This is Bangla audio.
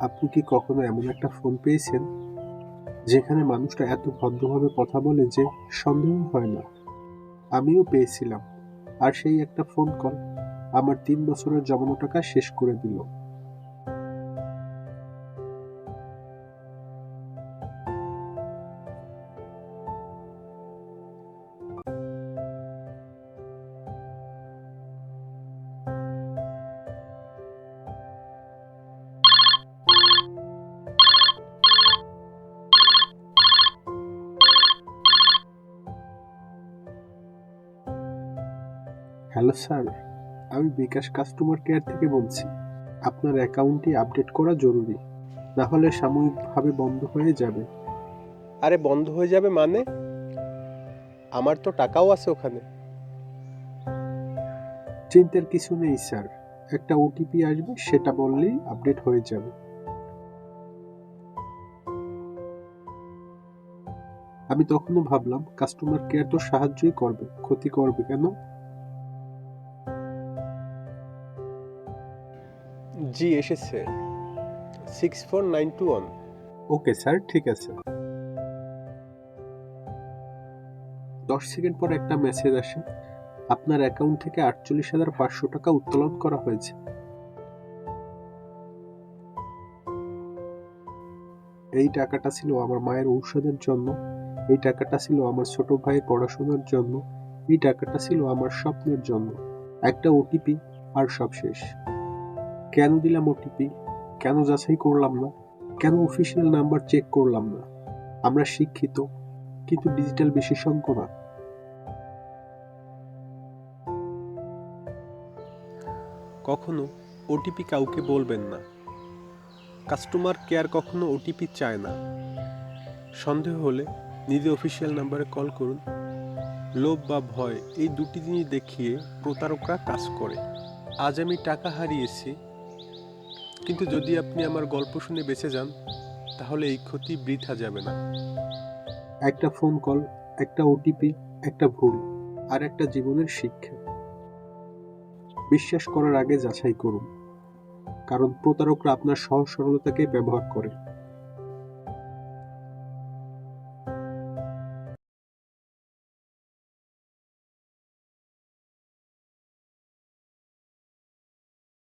আপনি কি কখনো এমন একটা ফোন পেয়েছেন যেখানে মানুষটা এত ভদ্রভাবে কথা বলে যে সন্দেহই হয় না? আমিও পেয়েছিলাম। আর সেই একটা ফোন কল আমার 3 বছরের জমানো টাকা শেষ করে দিল। হ্যালো স্যার, আমি বিকাশ কাস্টমার কেয়ার থেকে বলছি। আপনার অ্যাকাউন্টটি আপডেট করা জরুরি, না হলে সাময়িকভাবে বন্ধ হয়ে যাবে। আরে বন্ধ হয়ে যাবে মানে? আমার তো টাকাও আছে ওখানে। চিন্তার কিছু নেই স্যার, একটা ওটিপি আসবে, সেটা বললেই আপডেট হয়ে যাবে। আমি তখনও ভাবলাম কাস্টমার কেয়ার তো সাহায্যই করবে, ক্ষতি করবে কেন? জি এসেছে, 64921। ওকে স্যার, ঠিক আছে। 10 সেকেন্ড পর একটা মেসেজ আসে, আপনার অ্যাকাউন্ট থেকে 48,500 টাকা উত্তোলন করা হয়েছে। এই টাকাটা ছিল আমার মায়ের ঔষধের জন্য, এই টাকাটা ছিল আমার ছোট ভাইয়ের পড়াশোনার জন্য, এই টাকাটা ছিল আমার স্বপ্নের জন্য। একটা ওটিপি আর সব শেষ। কেন দিলাম ওটিপি? কেন যাচাই করলাম না? কেন অফিসিয়াল নাম্বার চেক করলাম না? আমরা শিক্ষিত, কিন্তু ডিজিটাল বিশেষজ্ঞ না। কখনো ওটিপি কাউকে বলবেন না। কাস্টমার কেয়ার কখনো ওটিপি চায় না। সন্দেহ হলে নিজে অফিসিয়াল নাম্বারে কল করুন। লোভ বা ভয় এই দুটি জিনিস দেখিয়ে প্রতারকরা কাজ করে। আজ আমি টাকা হারিয়েছি, কিন্তু যদি আপনি আমার গল্প শুনে বেঁচে যান, তাহলে এই ক্ষতি বৃথা যাবে না। একটা ফোন কল, একটা ওটিপি, একটা ভুল, আর একটা জীবনের শিক্ষা। বিশ্বাস করার আগে যাচাই করুন, কারণ প্রতারকরা আপনার সহজ সরলতাকে ব্যবহার করে।